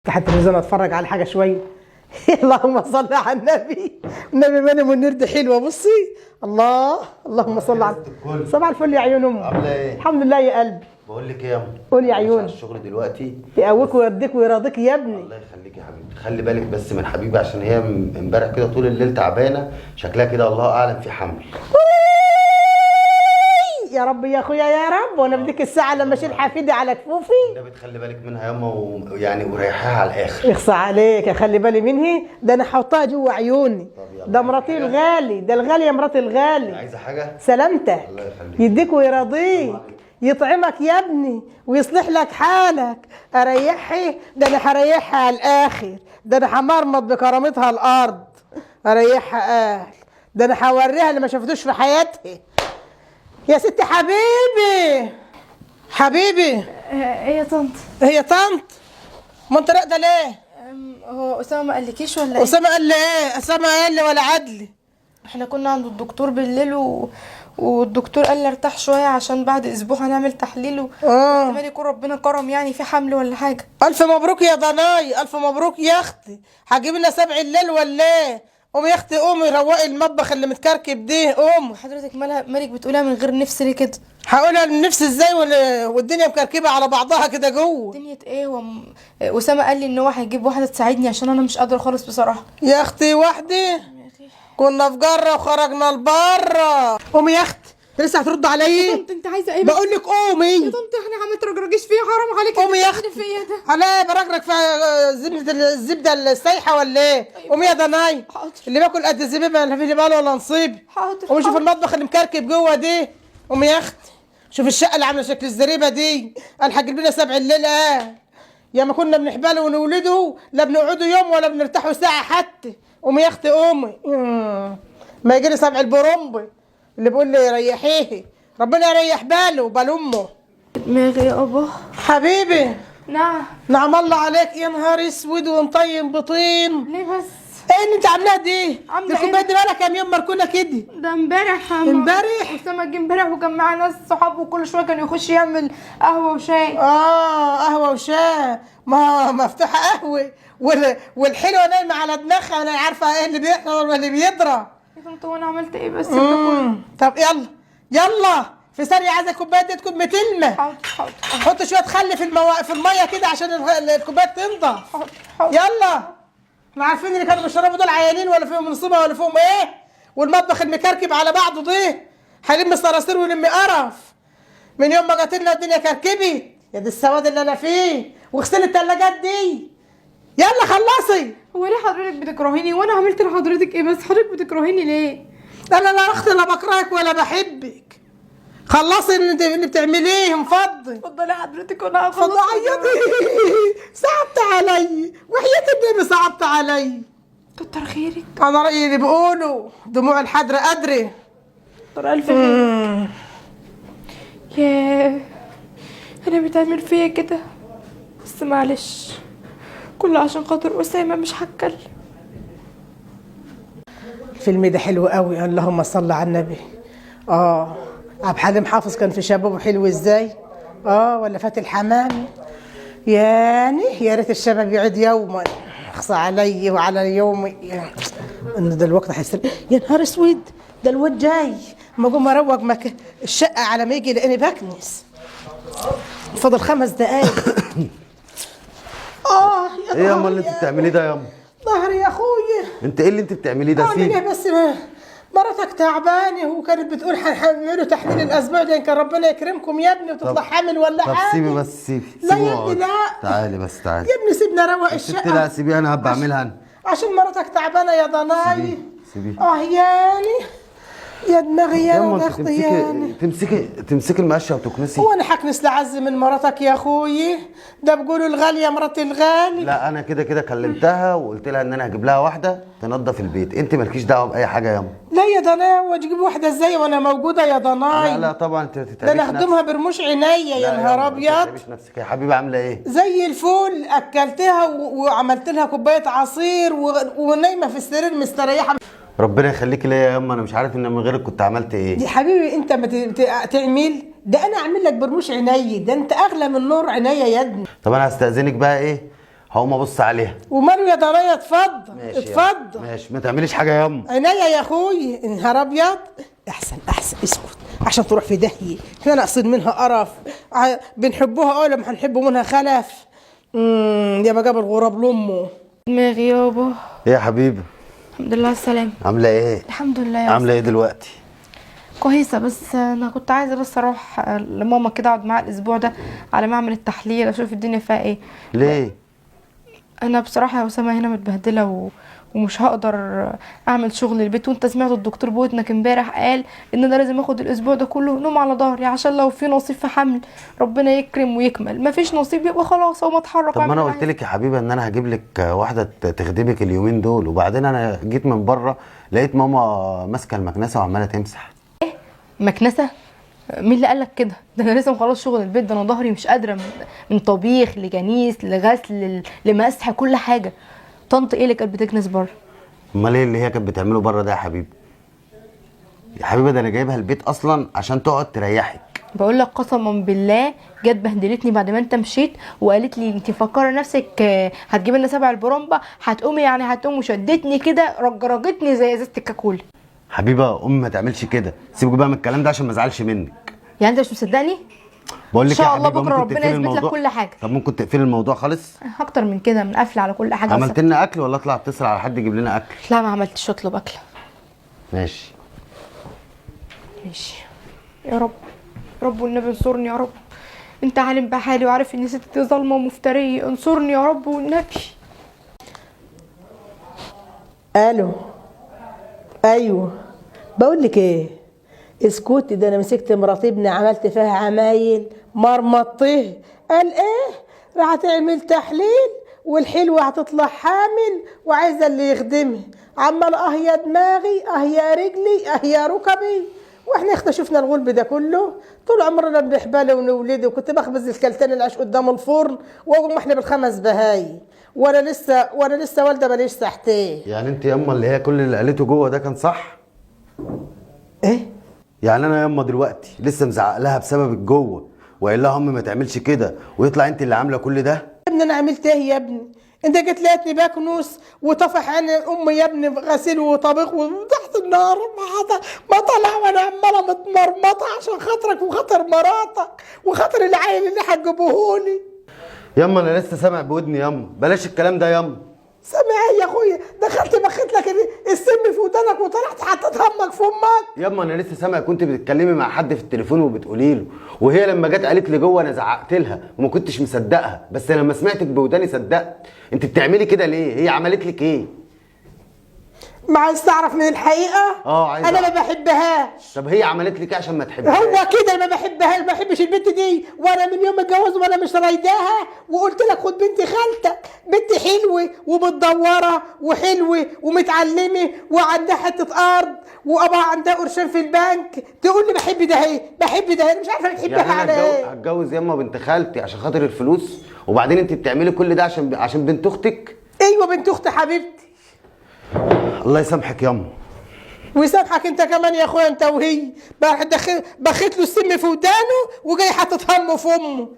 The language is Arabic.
افتح التلفزيون اتفرج على حاجه شويه. اللهم صل على النبي. النبي ماني منير دي حلوه. بصي الله، اللهم صل على صباح الفل يا عيون امي. عامله ايه؟ الحمد لله يا قلبي. بقول لك ايه يا ام؟ قول يا عيون. الشغل دلوقتي يقويك ويرضيك ويراضيك يا ابني. الله يخليك يا حبيبتي، خلي بالك بس من حبيبي عشان هي امبارح كده طول الليل تعبانه، شكلها كده الله اعلم في حمل. يا رب يا اخويا يا رب، وانا بديك الساعه لما اشيل حفيدي على كفوفي. ده بتخلي بالك منها ياما ويعني وريحيها على الاخر. يخصى عليك، اخلي بالي منها، ده انا احطها جوه عيوني. ده مراتي الغالي، ده الغالي يا مراتي الغالي. عايزه حاجه؟ سلامتك. الله يخليك. يديك ويرضيك، يطعمك يا ابني ويصلح لك حالك. اريحها، ده انا هريحها على الاخر، ده انا همرمط بكرامتها الارض. اريحها قال، ده انا هوريها اللي ما شافتوش في حياتها. يا ست حبيبي حبيبي. ايه يا طنط؟ هي طنط؟ ما انت راقده ليه؟ هو اسامه ما قالكيش ولا ايه؟ اسامه قال لي ايه؟ اسامه قال لي ولا عدلي؟ احنا كنا عند الدكتور بالليل والدكتور قال لي ارتاح شويه عشان بعد اسبوع هنعمل تحليل احتمال يكون ربنا كرم يعني في حمل ولا حاجه. الف مبروك يا ضناي، الف مبروك يا اختي. هجيب لنا 7 الليل ولا ايه؟ قومي يا اختي، قومي روقي المطبخ اللي متكركب ده. قومي. حضرتك مالك بتقولها من غير نفس ليه كده؟ هقولها للنفس ازاي والدنيا مكركبه على بعضها كده جوه؟ دنيا ايه؟ اسامه قال لي ان هو هيجيب واحده تساعدني عشان انا مش قادره خالص بصراحه. يا اختي واحده؟ كنا في جره وخرجنا لبره. قومي يا اختي، لسه هترد عليا؟ يا طنط انت عايزه ايه؟ بقول لك قومي يا طنط احنا عم ترجرجيش فيها، حرام عليكي. قومي يا اختي. فيا ده انا برجرك في الزبده السايحه ولا ايه؟ قومي يا ضناي. حاضر. اللي باكل قد الزبيب ما فيش مال ولا نصيب. حاضر. قومي شوف المطبخ اللي مكركب جوه دي. قومي يا اختي، شوف الشقه اللي عامله شكل الزريبه دي. قال هجيب لنا 7 الليل. يا ما كنا بنحبله ونولده، لا بنقعدوا يوم ولا بنرتاحوا ساعه حتى. قومي يا اختي قومي. ما يجي لي 7 البرمبي اللي بيقول لي ريحيه، ربنا يريح باله وبال امه. دماغي يا ابا. حبيبي. نعم. نعم الله عليك. يا نهار اسود ومطين بطين. ليه بس؟ ايه اللي انت عاملاها دي؟ عاملة الكوبايه ايه؟ دي بقالها كام يوم مركونه كده؟ ده امبارح. امبارح؟ اسامه جه امبارح وكان معاه ناس صحابه وكل شويه كان يخش يعمل قهوه وشاي. قهوه وشاي. ما مفتوحه قهوه والحلوه نايمه على دماغها. انا عارفه ايه اللي بيحصل ولا اللي بيضرب. يا طنط وانا عملت ايه بس؟ كله. طب يلا يلا في ثانيه، عايزه الكوبايه دي تكون متلمه. حاضر حاضر حط شويه خل في الميه كده عشان الكوبايه تنضف. حاضر. يلا. احنا عارفين اللي كانوا بيشربوا دول عيانين ولا فيهم نصيبه ولا فيهم ايه؟ والمطبخ المكركب على بعضه ده هيلم الصراصير ويلم قرف. من يوم ما جات لنا الدنيا كركبت. يا دي السواد اللي انا فيه. واغسلي الثلاجات دي. يلا خلصي. هو ليه حضرتك بتكرهيني وانا عملت لحضرتك ايه بس؟ حضرتك بتكرهيني ليه؟ انا لا اختي لا بكرهك ولا بحبك. خلصي اللي بتعمليه مفضي. اتفضلي حضرتك وانا هخلص. اتفضلي. عيطي. صعبت علي وحياة النبي، صعبت علي. كتر خيرك. انا رايي اللي بيقولوا دموع الحدر قدري. كتر الف خيرك. ياه، انا بتعمل فيا كده بس معلش، كله عشان خاطر اسامه مش هتكلم. الفيلم ده حلو قوي، اللهم صل على النبي. عبد الحليم حافظ كان في شبابه حلو ازاي. ولا فاتن حمامه. يعني يا ريت الشباب يعيد يوما. اخصى علي وعلى يومي ان ده الوقت هيصير. يا نهار اسود، ده الواد جاي. ما اقوم اروق الشقه على ما يجي لاني بكنس. فاضل 5 دقايق. ايه يا اما اللي انت بتعمليه ده يا اما؟ ظهري يا اخويا. انت ايه اللي انت بتعمليه ده؟ اعمل ايه بس؟ مرتك تعبانه وكانت بتقول هنعملوا تحليل الاسبوع ده، كان ربنا يكرمكم يا ابني وتطلع حامل ولا حاجه. طب سيبي بس، سيبي. لا يا ابني لا. تعالي بس تعالي يا ابني سيبنا روق الشقه. لا سيبيها، انا هبقى اعملها انا. عشان مرتك تعبانه يا ضناي. سيبيه. يعني يا دماغي يا اختي يعني. تمسكي المقشه وتكنسي. هو انا هكنس لعز من مرتك يا اخوي؟ ده بيقولوا الغاليه مرات الغالي. لا انا كده كلمتها وقلت لها ان انا هجيب لها واحده تنظف البيت، انت مالكيش دعوه باي حاجه يا ام. لا يا ضناي، وتجيب واحده ازاي وانا موجوده يا ضناي؟ لا طبعا انت ده تتعبيش انا اخدمها برموش عينيا. يا نهار ابيض. ما تتعبيش نفسك يا حبيبي. عامله ايه؟ زي الفول. اكلتها وعملت لها كوبايه عصير ونايمه في السرير مستريحه. ربنا يخليكي ليا يا اما، انا مش عارف ان من غيرك كنت عملت ايه. يا حبيبي انت ما تعمل ده، انا اعمل لك برموش عيني. ده انت اغلى من نور عينيا يا ابني. طب انا هستأذنك بقى ايه، هقوم ابص عليها. وماله يا ضنايا، اتفضل ماشي اتفضل. ماشي، ما تعمليش حاجه يا يما. عينيا يا اخوي، نهار ابيض. احسن اسكت عشان تروح في داهيه، احنا ناقصين منها قرف. بنحبوها لما هنحبوا منها خلف. يا ما جاب الغراب لامه. دماغي يابا. ايه يا حبيبي؟ الحمد لله على السلامة. عامله ايه؟ الحمد لله يا عامله ايه دلوقتي؟ كويسة، بس أنا كنت عايزة بس أروح لماما كده أقعد معاها الأسبوع ده على ما أعمل التحليل، أشوف الدنيا فيها إيه. ليه؟ أنا بصراحة يا أسامة هنا متبهدلة ومش هقدر أعمل شغل البيت، وأنت سمعت الدكتور بودنك امبارح قال إن أنا لازم آخد الأسبوع ده كله نوم على ظهري، عشان لو في نصيب في حمل ربنا يكرم ويكمل، مفيش نصيب يبقى خلاص أقوم أتحرك. طب ما انا قلت لك يا حبيبه ان انا هجيب لك واحده تخدمك اليومين دول، وبعدين انا جيت من بره لقيت ماما ماسكه المكنسه وعماله تمسح. مكنسة؟ مين اللي قالك كده؟ ده انا لسه مخلص شغل البيت، ده انا ظهري مش قادره من طبيخ لجنيس لغسل لمسح كل حاجه. طنط ايه اللي كانت بتكنس بره؟ امال ايه اللي هي كانت بتعمله بره ده يا حبيبي؟ يا حبيبه ده انا جايبها البيت اصلا عشان تقعد تريحك. بقول لك قسما بالله جت بهدلتني بعد ما انت مشيت، وقالت لي انت مفكره نفسك هتجيب لنا 7 البرومبا، هتقومي يعني هتقوم، وشدتني كده رجرجتني زي ازازه الكاكولا. حبيبه امي ما تعملش كده، سيبك بقى من الكلام ده عشان ما ازعلش منك. يعني انت مش مصدقني؟ بقول لك ان يا شاء الله حبيبه بكره ممكن ربنا تقفلي يثبت لك الموضوع. كل حاجه. طب ممكن تقفلي الموضوع خالص؟ اكتر من كده، من قافله على كل حاجه. عملت لنا اكل ولا اطلع اتصل على حد يجيب لنا اكل؟ لا ما عملتش، اطلب اكله. ماشي ماشي يا رب. رب والنبي انصرني يا رب، انت عالم بحالي وعارف اني ست ظالمه ومفتريه، انصرني يا رب والنبي. الو. ايوه، بقول لك ايه، اسكتي، ده انا مسكت مرات ابني عملت فيها عمايل مرمطيه. قال ايه؟ راح تعمل تحليل والحلوه هتطلع حامل وعايزه اللي يخدمها. عمال يا دماغي، يا رجلي، يا ركبي. واحنا اكتشفنا الغلب ده كله طول عمرنا بنحبله ونولده، وكنت بخبز الكلتين العيش قدام الفرن واقوم احنا بالخمس بهاي، وانا لسه والده ماليش ساحتين. يعني انت ياما اللي هي كل اللي قالته جوه ده كان صح؟ ايه؟ يعني انا ياما دلوقتي لسه مزعق لها بسببك جوه وقايل لها امي ما تعملش كده، ويطلع انت اللي عامله كل ده؟ يا ابني انا عملت ايه يا ابني؟ انت جيت لقيتني باكنس وطفح عن امي يا ابني غسيل وطبيخ وتحت النار، ما طلع وانا عماله متمرمطه عشان خاطرك وخاطر مراتك وخاطر العيل اللي هتجيبوهولي. ياما انا لسه سامع بودني ياما، بلاش الكلام ده ياما. سامع ايه يا اخويا؟ دخلت بخيت لك السم في ودانك وطلعت حطيت همك في امك. ياما انا لسه سامع كنت بتتكلمي مع حد في التليفون وبتقولي له، وهي لما جت قالت لي جوه انا زعقت لها وما كنتش مصدقها، بس لما سمعتك بوداني صدقت. انت بتعملي كده ليه؟ هي عملت لك ايه؟ ما عايز تعرف من الحقيقه؟ عايز انا أعرف. ما بحبهاش. طب هي عملت لك ايه عشان ما تحبهاش؟ هو كده ما بحبهاش، ما بحبش البنت دي، وانا من يوم الجواز وانا مش رايداها، وقلت لك خد بنت خالتك، بنت حلوه ومتدوره وحلوه ومتعلمه وعندها حته ارض وابا عندها قرشين في البنك، تقول لي بحب ده ايه؟ بحب ده ايه؟ مش عارفه بتحبها يعني على انا ايه؟ هتجوز ياما بنت خالتي عشان خاطر الفلوس، وبعدين انت بتعملي كل ده عشان بنت اختك؟ ايوه بنت اختي حبيبتي. الله يسامحك ياما. ويسامحك انت كمان يا اخويا، انت وهي بخيت له السم في ودانه وجاي حاطط همه في امه.